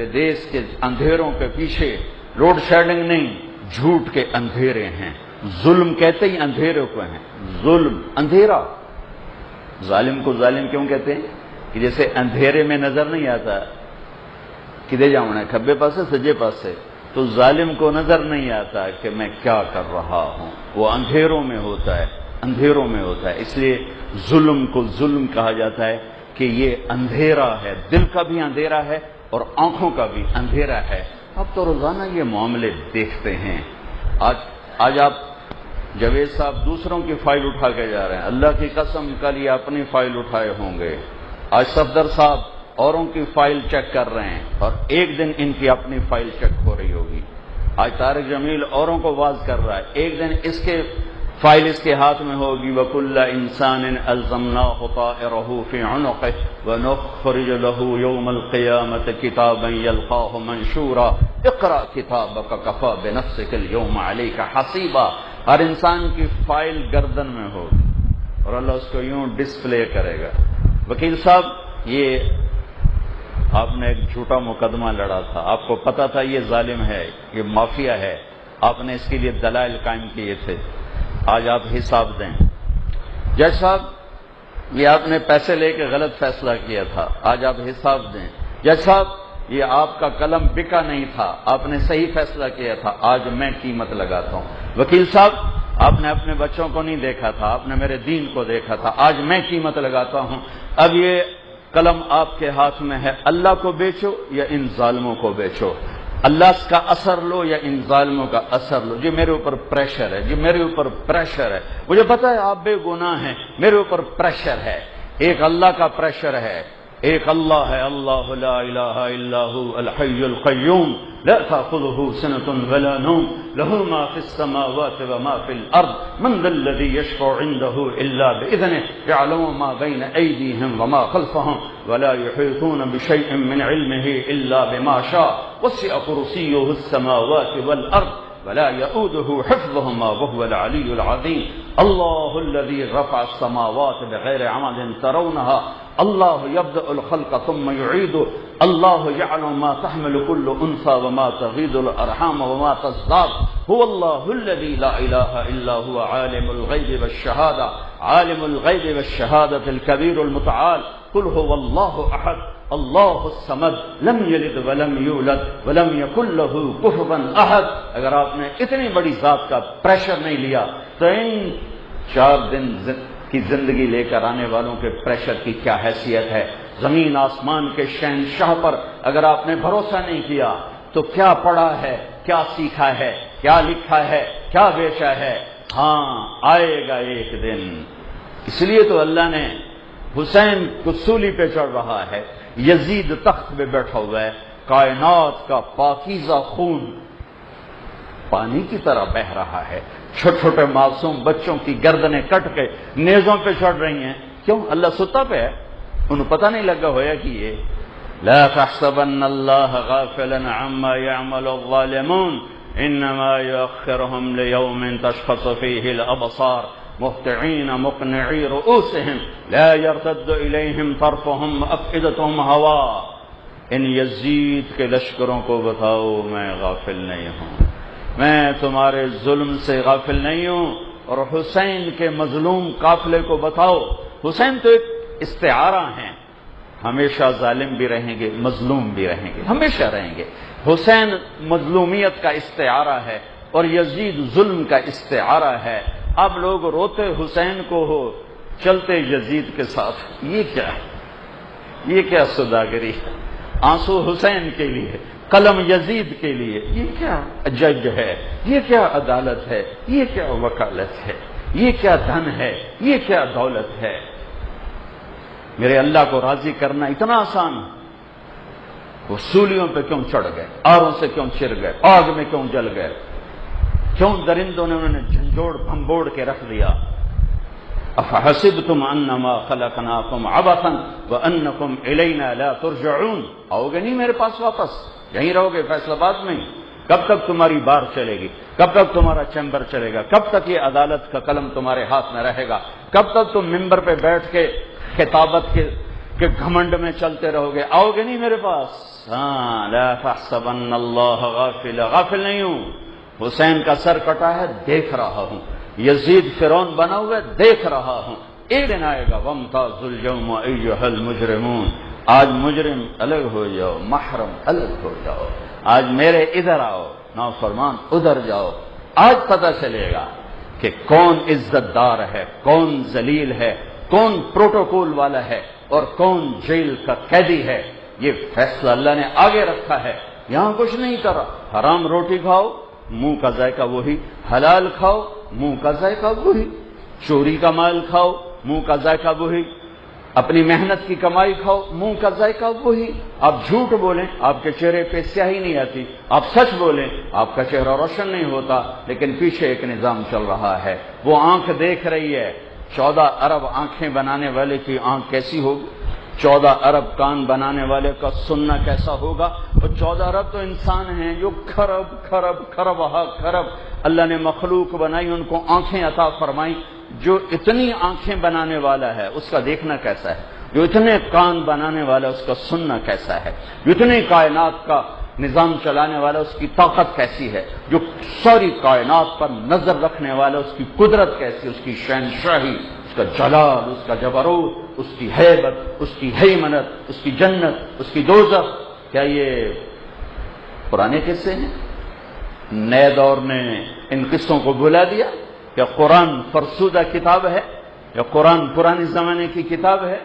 میرے دیس کے اندھیروں کے پیچھے لوڈ شیڈنگ نہیں، جھوٹ کے اندھیرے ہیں۔ ظلم کہتے ہی اندھیروں کو ہیں، ظلم اندھیرا۔ ظالم کو ظالم کیوں کہتے ہیں؟ کہ جیسے اندھیرے میں نظر نہیں آتا کدھر جاؤں ہے، کھبے پاس سے سجے پاس سے، تو ظالم کو نظر نہیں آتا کہ میں کیا کر رہا ہوں، وہ اندھیروں میں ہوتا ہے، اندھیروں میں ہوتا ہے۔ اس لیے ظلم کو ظلم کہا جاتا ہے کہ یہ اندھیرا ہے، دل کا بھی اندھیرا ہے اور آنکھوں کا بھی اندھیرا ہے۔ اب تو روزانہ یہ معاملے دیکھتے ہیں۔ آج آپ جاوید صاحب دوسروں کی فائل اٹھا کے جا رہے ہیں، اللہ کی قسم کل یہ اپنی فائل اٹھائے ہوں گے۔ آج صفدر صاحب اوروں کی فائل چیک کر رہے ہیں اور ایک دن ان کی اپنی فائل چیک ہو رہی ہوگی۔ آج طارق جمیل اوروں کو واز کر رہا ہے، ایک دن اس کے فائل اس کے ہاتھ میں ہوگی۔ وَكُلَّ إِنسَانٍ أَلْزَمْنَاهُ طَائِرَهُ فِي عُنُقِهِ وَنُخْرِجُ لَهُ يَوْمَ الْقِيَامَةِ كِتَابًا يَلْقَاهُ مَنشُورًا اقْرَأْ كِتَابَكَ كَفَىٰ بِنَفْسِكَ الْيَوْمَ عَلَيْكَ حَصِيبًا۔ ہر انسان کی فائل گردن میں ہوگی اور اللہ اس کو یوں ڈسپلے کرے گا۔ وکیل صاحب، یہ آپ نے ایک جھوٹا مقدمہ لڑا تھا، آپ کو پتا تھا یہ ظالم ہے، یہ مافیا ہے، آپ نے اس کے لیے دلائل قائم کیے تھے، آج آپ حساب دیں۔ جج صاحب، یہ آپ نے پیسے لے کے غلط فیصلہ کیا تھا، آج آپ حساب دیں۔ جج صاحب، یہ آپ کا قلم بکا نہیں تھا، آپ نے صحیح فیصلہ کیا تھا، آج میں قیمت لگاتا ہوں۔ وکیل صاحب، آپ نے اپنے بچوں کو نہیں دیکھا تھا، آپ نے میرے دین کو دیکھا تھا، آج میں قیمت لگاتا ہوں۔ اب یہ قلم آپ کے ہاتھ میں ہے، اللہ کو بیچو یا ان ظالموں کو بیچو، اللہ کا اثر لو یا ان ظالموں کا اثر لو۔ جی میرے اوپر پریشر ہے، جی میرے اوپر پریشر ہے، مجھے پتا ہے آپ بے گناہ ہیں، میرے اوپر پریشر ہے۔ ایک اللہ کا پریشر ہے، ایک اللہ ہے، اللہ لا الہ الا هو الحی القیوم لا تأخذه سنة ولا نوم له ما في السماوات وما في الأرض من ذا الذي يشفع عنده إلا بإذنه يعلم ما بين أيديهم وما خلفهم ولا يحيطون بشيء من علمه إلا بما شاء وسع كرسيه السماوات والأرض ولا يؤوده حفظهما وهو العلي العظيم الله الذي رفع السماوات بغير عمد ترونها الله يبدأ الخلق ثم يعيده الله يعلم ما تحمل كل أنثى وما تغيض الأرحام وما تزداد هو الله الذي لا إله إلا هو عالم الغيب والشهادة عالم الغيب والشهادة الكبير المتعال قل هو الله أحد اللہ الصمد لم یلد ولم یولد ولم یکن له کفوا احد۔ اگر آپ نے اتنی بڑی ذات کا پریشر نہیں لیا تو ان 4 دن کی زندگی لے کر آنے والوں کے پریشر کی کیا حیثیت ہے؟ زمین آسمان کے شہنشاہ پر اگر آپ نے بھروسہ نہیں کیا تو کیا پڑھا ہے، کیا سیکھا ہے، کیا لکھا ہے، کیا بیچا ہے؟ ہاں آئے گا ایک دن۔ اس لیے تو اللہ نے حسین کو سولی پہ چڑھ رہا ہے، یزید تخت پہ بیٹھا ہوا ہے، کائنات کا پاکیزہ خون پانی کی طرح بہ رہا ہے، چھوٹے چھوٹے معصوم بچوں کی گردنیں کٹ کے نیزوں پہ چڑھ رہی ہیں۔ کیوں؟ اللہ ستا پہ ہے، انہیں پتہ نہیں لگا ہویا کہ یہ لا تحسبن اللہ غافلا عما يعمل الظالمون انما يؤخرهم ليوم تشخص فيه الابصار مهطعين مقنعي رؤوسهم لا يرتد إليهم طرفهم أفئدتهم هواء۔ ان یزید کے لشکروں کو بتاؤ میں غافل نہیں ہوں، میں تمہارے ظلم سے غافل نہیں ہوں۔ اور حسین کے مظلوم قافلے کو بتاؤ، حسین تو ایک استعارہ ہیں، ہمیشہ ظالم بھی رہیں گے، مظلوم بھی رہیں گے، ہمیشہ رہیں گے۔ حسین مظلومیت کا استعارہ ہے اور یزید ظلم کا استعارہ ہے۔ اب لوگ روتے حسین کو ہو، چلتے یزید کے ساتھ، یہ کیا ہے؟ یہ کیا سوداگری ہے؟ آنسو حسین کے لیے، قلم یزید کے لیے، یہ کیا جج ہے؟ یہ کیا عدالت ہے؟ یہ کیا وکالت ہے؟ یہ کیا دھن ہے؟ یہ کیا دولت ہے؟ میرے اللہ کو راضی کرنا اتنا آسان ہے؟ وہ سولیوں پہ کیوں چڑھ گئے؟ آروں سے کیوں چر گئے؟ آگ میں کیوں جل گئے؟ کیوں درندوں نے انہوں نے جھنجھوڑ بھمبوڑ کے رکھ دیا؟ افحسبتم انما خلقناکم عبثا وانکم الینا لا ترجعون۔ آؤ گے نہیں میرے پاس واپس؟ یہیں رہو گے فیصلہ آباد میں؟ کب تک تمہاری بار چلے گی؟ کب تک تمہارا چیمبر چلے گا؟ کب تک یہ عدالت کا قلم تمہارے ہاتھ میں رہے گا؟ کب تک تم ممبر پہ بیٹھ کے خطابت کہ گھمنڈ میں چلتے رہو گے، آؤ گے نہیں میرے پاس؟ ہاں، لا تحسبن اللہ غافل، غافل نہیں ہوں، حسین کا سر کٹا ہے دیکھ رہا ہوں، یزید فرعون بنا ہوا ہے دیکھ رہا ہوں، ایک دن آئے گا وامتازوا اليوم ایھا المجرمون، آج مجرم الگ ہو جاؤ، محرم الگ ہو جاؤ، آج میرے ادھر آؤ، نافرمان ادھر جاؤ، آج پتہ چلے گا کہ کون عزت دار ہے، کون ذلیل ہے، کون پروٹوکول والا ہے اور کون جیل کا قیدی ہے۔ یہ فیصلہ اللہ نے آگے رکھا ہے، یہاں کچھ نہیں کرا۔ حرام روٹی کھاؤ، منہ کا ذائقہ وہی، حلال کھاؤ، منہ کا ذائقہ وہی، چوری کا مال کھاؤ، منہ کا ذائقہ وہی، اپنی محنت کی کمائی کھاؤ، منہ کا ذائقہ وہی۔ آپ جھوٹ بولیں، آپ کے چہرے پہ سیاہی نہیں آتی، آپ سچ بولیں، آپ کا چہرہ روشن نہیں ہوتا، لیکن پیچھے ایک نظام چل رہا ہے۔ وہ آنکھ دیکھ رہی ہے، 14 ارب آنکھیں بنانے والے کی آنکھ کیسی ہوگی، 14 ارب کان بنانے والے کا سننا کیسا ہوگا، اور 14 ارب تو انسان ہیں جو کھرب اللہ نے مخلوق بنائی، ان کو آنکھیں عطا فرمائی۔ جو اتنی آنکھیں بنانے والا ہے اس کا دیکھنا کیسا ہے، جو اتنے کان بنانے والا ہے اس کا سننا کیسا ہے، جو اتنی کائنات کا نظام چلانے والا اس کی طاقت کیسی ہے، جو ساری کائنات پر نظر رکھنے والا اس کی قدرت کیسی، اس کی شہنشاہی، اس کا جلال، اس کا جبروت، اس کی ہیبت، اس کی ہیمنت، اس کی جنت، اس کی دوزخ۔ کیا یہ پرانے قصے ہیں؟ نئے دور نے ان قصوں کو بھلا دیا؟ یا قرآن فرسودہ کتاب ہے، یا قرآن پرانے زمانے کی کتاب ہے؟